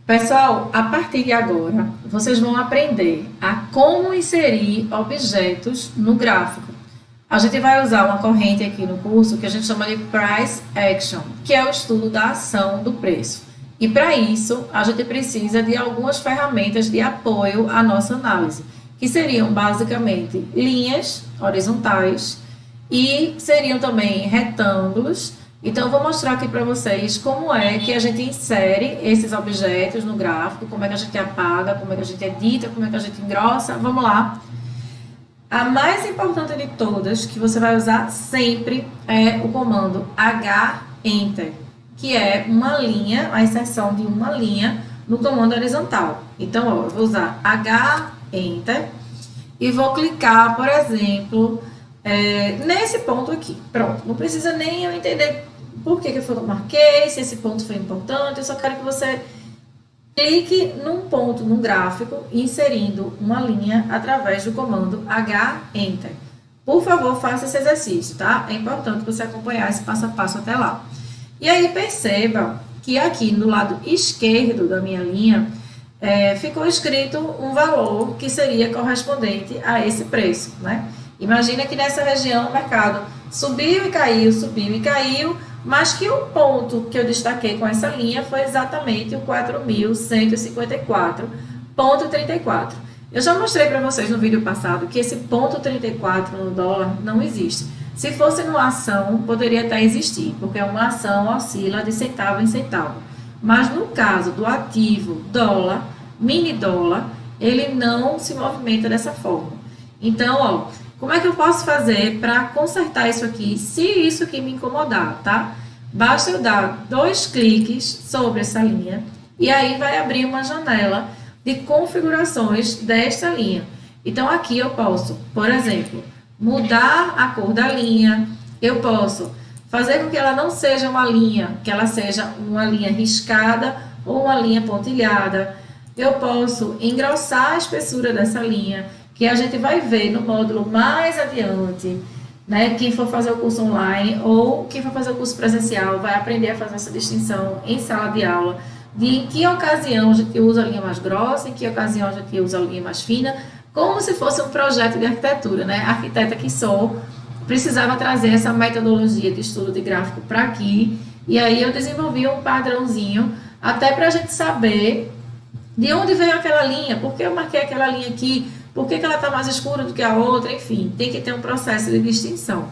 Pessoal, a partir de agora, vocês vão aprender a como inserir objetos no gráfico. A gente vai usar uma corrente aqui no curso que a gente chama de Price Action, que é o estudo da ação do preço. E para isso, a gente precisa de algumas ferramentas de apoio à nossa análise, que seriam basicamente linhas horizontais e seriam também retângulos. Então, eu vou mostrar aqui para vocês como é que a gente insere esses objetos no gráfico, como é que a gente apaga, como é que a gente edita, como é que a gente engrossa. Vamos lá. A mais importante de todas, que você vai usar sempre, é o comando H-Enter, que é uma linha, a inserção de uma linha no comando horizontal. Então, ó, eu vou usar H-Enter e vou clicar, por exemplo, nesse ponto aqui. Pronto, não precisa nem eu entender por que eu marquei, se esse ponto foi importante, eu só quero que você clique num ponto no gráfico, inserindo uma linha através do comando H-Enter. Por favor, faça esse exercício, tá? É importante você acompanhar esse passo a passo até lá. E aí, perceba que aqui no lado esquerdo da minha linha, ficou escrito um valor que seria correspondente a esse preço, né? Imagina que nessa região o mercado subiu e caiu, mas que o ponto que eu destaquei com essa linha foi exatamente o 4.154,34. Eu já mostrei para vocês no vídeo passado que esse ponto 34 no dólar não existe. Se fosse numa ação, poderia até existir, porque uma ação oscila de centavo em centavo. Mas no caso do ativo dólar, mini dólar, ele não se movimenta dessa forma. Então, ó, como é que eu posso fazer para consertar isso aqui, se isso aqui me incomodar, tá? Basta eu dar 2 cliques sobre essa linha e aí vai abrir uma janela de configurações desta linha. Então, aqui eu posso, por exemplo, mudar a cor da linha, eu posso fazer com que ela não seja uma linha, que ela seja uma linha riscada ou uma linha pontilhada. Eu posso engrossar a espessura dessa linha, que a gente vai ver no módulo mais adiante, né? Quem for fazer o curso online ou quem for fazer o curso presencial vai aprender a fazer essa distinção em sala de aula, de em que ocasião a gente usa a linha mais grossa, em que ocasião a gente usa a linha mais fina, como se fosse um projeto de arquitetura, né? A arquiteta que sou, precisava trazer essa metodologia de estudo de gráfico para aqui, e aí eu desenvolvi um padrãozinho, até para a gente saber de onde veio aquela linha, por que eu marquei aquela linha aqui, por que ela está mais escura do que a outra, enfim, tem que ter um processo de distinção.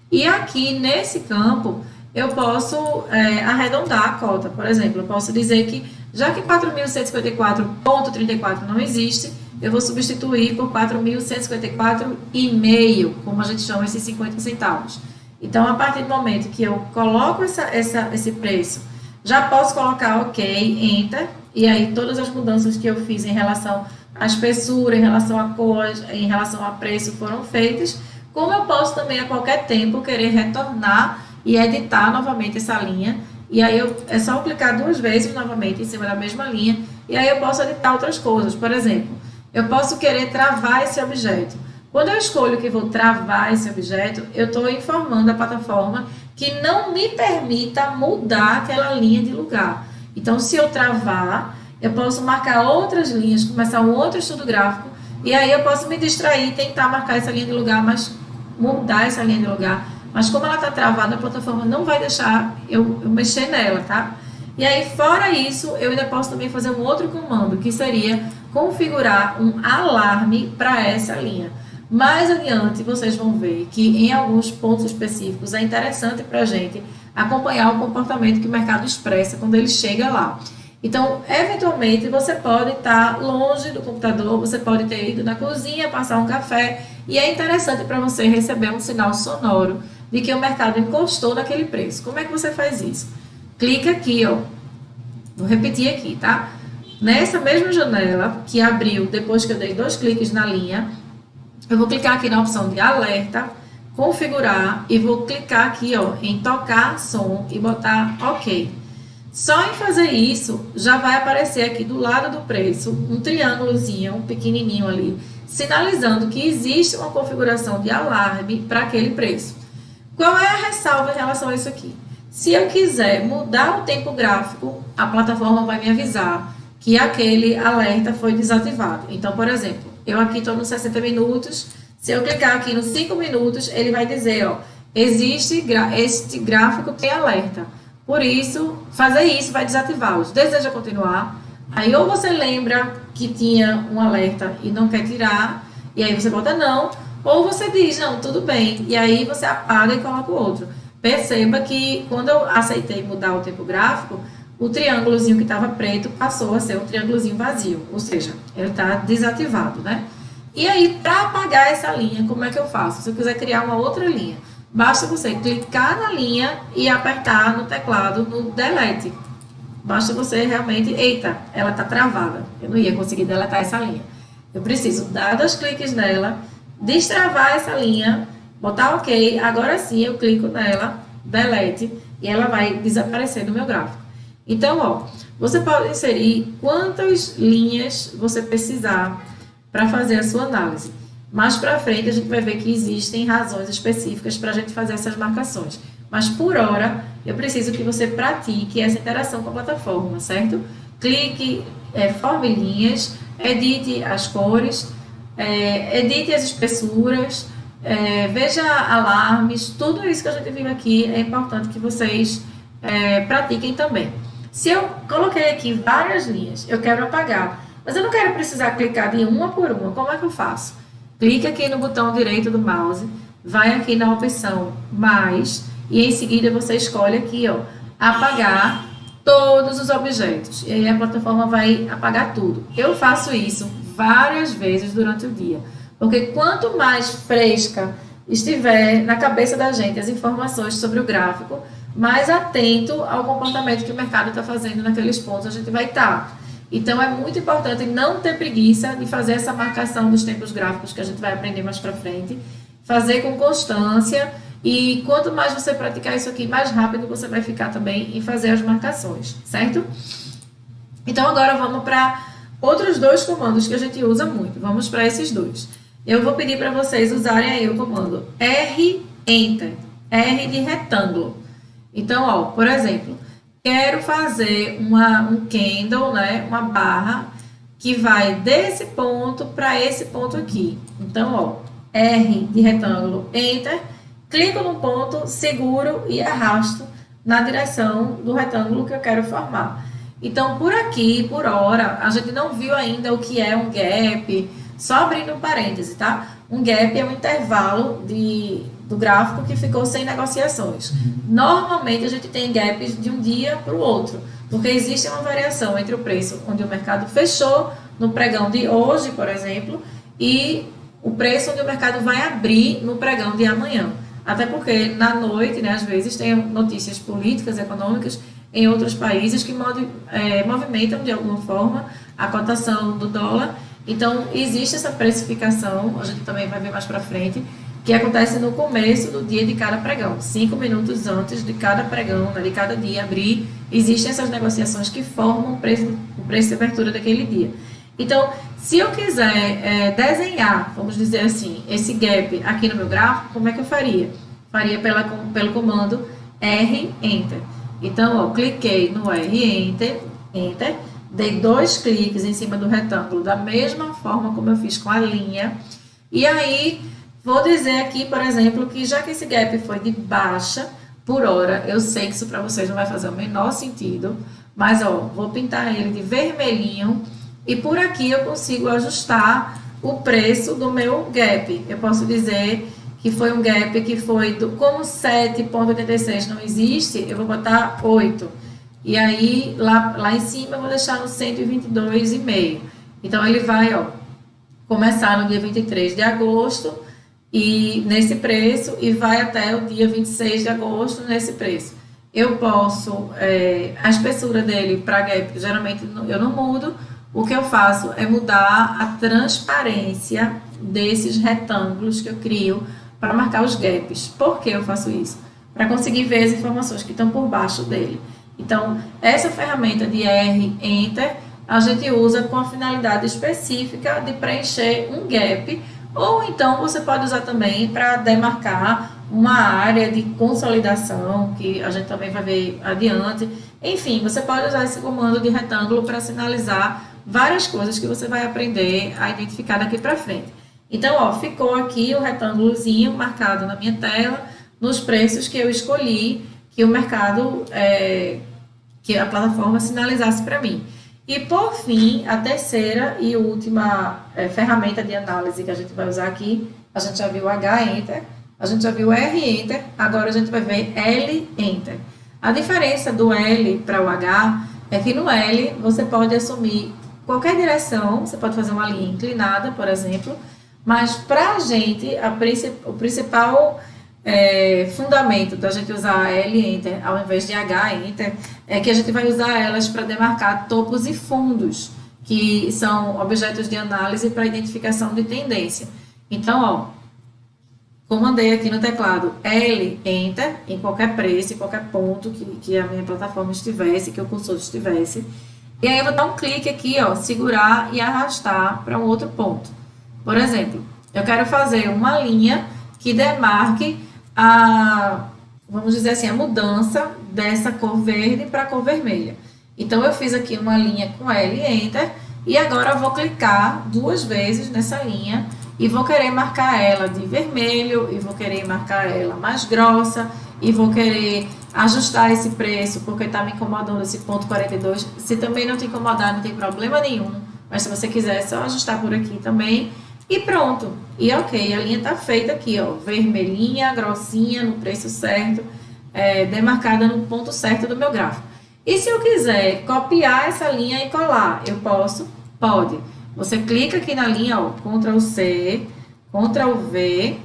E aqui, nesse campo, eu posso arredondar a cota, por exemplo, eu posso dizer que, já que 4.154,34 não existe, eu vou substituir por 4.154,5, como a gente chama esses 50 centavos. Então, a partir do momento que eu coloco esse preço, já posso colocar OK, Enter, e aí todas as mudanças que eu fiz em relação à espessura, em relação à cor, em relação a preço foram feitas, como eu posso também a qualquer tempo querer retornar e editar novamente essa linha, e aí é só eu clicar 2 vezes novamente em cima da mesma linha, e aí eu posso editar outras coisas. Por exemplo, eu posso querer travar esse objeto. Quando eu escolho que vou travar esse objeto, eu estou informando a plataforma que não me permita mudar aquela linha de lugar. Então, se eu travar, eu posso marcar outras linhas, começar um outro estudo gráfico, e aí eu posso me distrair e tentar marcar essa linha de lugar, mas mudar essa linha de lugar. Mas como ela está travada, a plataforma não vai deixar eu mexer nela, tá? E aí, fora isso, eu ainda posso também fazer um outro comando, que seria configurar um alarme para essa linha. Mais adiante, vocês vão ver que em alguns pontos específicos é interessante para a gente acompanhar o comportamento que o mercado expressa quando ele chega lá. Então, eventualmente, você pode estar longe do computador, você pode ter ido na cozinha, passar um café, e é interessante para você receber um sinal sonoro de que o mercado encostou naquele preço. Como é que você faz isso? Clica aqui, ó. Vou repetir aqui, tá? Nessa mesma janela que abriu depois que eu dei 2 cliques na linha, eu vou clicar aqui na opção de alerta, configurar, e vou clicar aqui, ó, em tocar som e botar OK. Só em fazer isso, já vai aparecer aqui do lado do preço um triângulozinho, um pequenininho ali, sinalizando que existe uma configuração de alarme para aquele preço. Qual é a ressalva em relação a isso aqui? Se eu quiser mudar o tempo gráfico, a plataforma vai me avisar que aquele alerta foi desativado. Então, por exemplo, eu aqui estou nos 60 minutos, se eu clicar aqui nos 5 minutos, ele vai dizer, ó, este gráfico tem alerta. Por isso, fazer isso vai desativá-los. Deseja continuar? Aí ou você lembra que tinha um alerta e não quer tirar, e aí você bota não, ou você diz, não, tudo bem, e aí você apaga e coloca o outro. Perceba que quando eu aceitei mudar o tempo gráfico, o triângulozinho que estava preto passou a ser um triângulozinho vazio, ou seja, ele está desativado, né? E aí, para apagar essa linha, como é que eu faço? Se eu quiser criar uma outra linha, basta você clicar na linha e apertar no teclado no delete. Basta você realmente... Eita, ela está travada. Eu não ia conseguir deletar essa linha. Eu preciso dar 2 cliques nela, destravar essa linha, botar OK. Agora sim eu clico nela, delete, e ela vai desaparecer do meu gráfico. Então, ó, você pode inserir quantas linhas você precisar para fazer a sua análise. Mais para frente a gente vai ver que existem razões específicas para a gente fazer essas marcações. Mas por hora, eu preciso que você pratique essa interação com a plataforma, certo? Clique, forme linhas, edite as cores, edite as espessuras, veja alarmes, tudo isso que a gente viu aqui é importante que vocês pratiquem também. Se eu coloquei aqui várias linhas, eu quero apagar, mas eu não quero precisar clicar de uma por uma, como é que eu faço? Clique aqui no botão direito do mouse, vai aqui na opção mais, e em seguida você escolhe aqui, ó, apagar todos os objetos. E aí a plataforma vai apagar tudo. Eu faço isso várias vezes durante o dia, porque quanto mais fresca estiver na cabeça da gente as informações sobre o gráfico, mais atento ao comportamento que o mercado está fazendo naqueles pontos a gente vai estar. Então, é muito importante não ter preguiça de fazer essa marcação dos tempos gráficos que a gente vai aprender mais para frente, fazer com constância, e quanto mais você praticar isso aqui, mais rápido você vai ficar também em fazer as marcações, certo? Então, agora vamos para outros 2 comandos que a gente usa muito. Vamos para esses 2. Eu vou pedir para vocês usarem aí o comando R, Enter, R de retângulo. Então, ó, por exemplo, quero fazer um candle, né, uma barra, que vai desse ponto para esse ponto aqui. Então, ó, R de retângulo, Enter, clico no ponto, seguro e arrasto na direção do retângulo que eu quero formar. Então, por aqui, por hora, a gente não viu ainda o que é um gap, só abrindo um parêntese, tá? Um gap é um intervalo do gráfico que ficou sem negociações. Normalmente, a gente tem gaps de um dia para o outro, porque existe uma variação entre o preço onde o mercado fechou no pregão de hoje, por exemplo, e o preço onde o mercado vai abrir no pregão de amanhã. Até porque, na noite, né, às vezes, tem notícias políticas, econômicas em outros países que movimentam, de alguma forma, a cotação do dólar. Então, existe essa precificação, a gente também vai ver mais para frente, que acontece no começo do dia de cada pregão. 5 minutos antes de cada pregão, né, de cada dia abrir, existem essas negociações que formam o preço de abertura daquele dia. Então, se eu quiser desenhar, vamos dizer assim, esse gap aqui no meu gráfico, como é que eu faria? Faria pelo comando R, Enter. Então, ó, cliquei no R, Enter, dei 2 cliques em cima do retângulo, da mesma forma como eu fiz com a linha, e aí vou dizer aqui, por exemplo, que já que esse gap foi de baixa por hora, eu sei que isso para vocês não vai fazer o menor sentido, mas ó, vou pintar ele de vermelhinho, e por aqui eu consigo ajustar o preço do meu gap. Eu posso dizer que foi um gap que foi, como 7,86 não existe, eu vou botar 8. E aí, lá em cima, eu vou deixar no 122,5. Então, ele vai, ó, começar no dia 23 de agosto, e nesse preço, e vai até o dia 26 de agosto nesse preço. Eu posso, a espessura dele para gap, geralmente eu não mudo. O que eu faço é mudar a transparência desses retângulos que eu crio para marcar os gaps. Por que eu faço isso? Para conseguir ver as informações que estão por baixo dele. Então, essa ferramenta de R, Enter, a gente usa com a finalidade específica de preencher um gap, ou então você pode usar também para demarcar uma área de consolidação, que a gente também vai ver adiante. Enfim, você pode usar esse comando de retângulo para sinalizar várias coisas que você vai aprender a identificar daqui para frente. Então, ó, ficou aqui o retângulozinho marcado na minha tela, nos preços que eu escolhi, que o mercado, que a plataforma sinalizasse para mim. E, por fim, a terceira e última ferramenta de análise que a gente vai usar aqui, a gente já viu o H-Enter, a gente já viu o R-Enter, agora a gente vai ver L-Enter. A diferença do L para o H é que no L você pode assumir qualquer direção, você pode fazer uma linha inclinada, por exemplo, mas para a gente, o principal fundamento da gente usar L-Enter ao invés de H-Enter é que a gente vai usar elas para demarcar topos e fundos, que são objetos de análise para identificação de tendência. Então, ó, comandei aqui no teclado L-Enter em qualquer preço, em qualquer ponto que a minha plataforma estivesse, que o cursor estivesse. E aí eu vou dar um clique aqui, ó, segurar e arrastar para um outro ponto. Por exemplo, eu quero fazer uma linha que demarque vamos dizer assim, a mudança dessa cor verde para a cor vermelha. Então, eu fiz aqui uma linha com L-Enter e agora eu vou clicar 2 vezes nessa linha e vou querer marcar ela de vermelho, e vou querer marcar ela mais grossa, e vou querer ajustar esse preço, porque está me incomodando esse ponto 42. Se também não te incomodar, não tem problema nenhum, mas se você quiser, é só ajustar por aqui também. E pronto. E ok, a linha está feita aqui, ó, vermelhinha, grossinha, no preço certo, demarcada no ponto certo do meu gráfico. E se eu quiser copiar essa linha e colar, eu posso? Pode. Você clica aqui na linha, ó, Ctrl+C, Ctrl+V,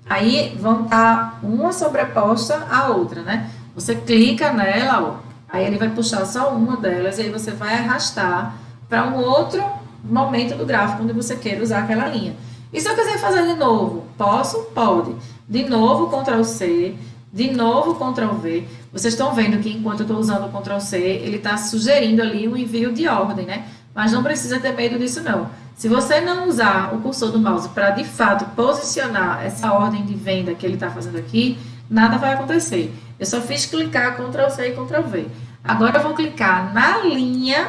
aí vão estar uma sobreposta à outra, né? Você clica nela, ó, aí ele vai puxar só uma delas, e aí você vai arrastar para um outro momento do gráfico onde você queira usar aquela linha. E se eu quiser fazer de novo, posso? Pode. De novo, Ctrl+C, de novo, Ctrl+V. Vocês estão vendo que enquanto eu estou usando o Ctrl+C, ele está sugerindo ali um envio de ordem, né? Mas não precisa ter medo disso, não. Se você não usar o cursor do mouse para, de fato, posicionar essa ordem de venda que ele está fazendo aqui, nada vai acontecer. Eu só fiz clicar Ctrl+C e Ctrl+V. Agora eu vou clicar na linha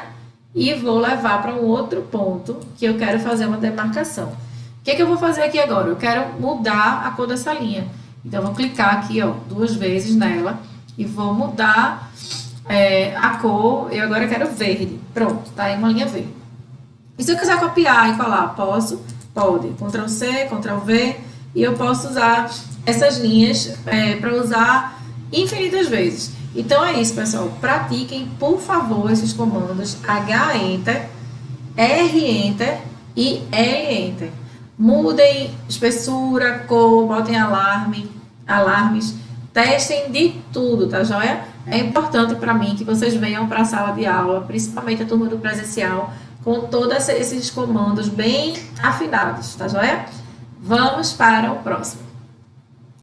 e vou levar para um outro ponto que eu quero fazer uma demarcação. O que eu vou fazer aqui agora? Eu quero mudar a cor dessa linha. Então, eu vou clicar aqui, ó, 2 vezes nela e vou mudar a cor. Eu agora quero verde. Pronto, tá aí uma linha verde. E se eu quiser copiar e colar, posso? Pode. Ctrl+C, Ctrl+V, e eu posso usar essas linhas para usar infinitas vezes. Então, é isso, pessoal. Pratiquem, por favor, esses comandos H-Enter, R-Enter e L-Enter. Mudem espessura, cor, botem alarmes, testem de tudo, tá joia? É importante para mim que vocês venham para a sala de aula, principalmente a turma do presencial, com todos esses comandos bem afinados, tá joia? Vamos para o próximo.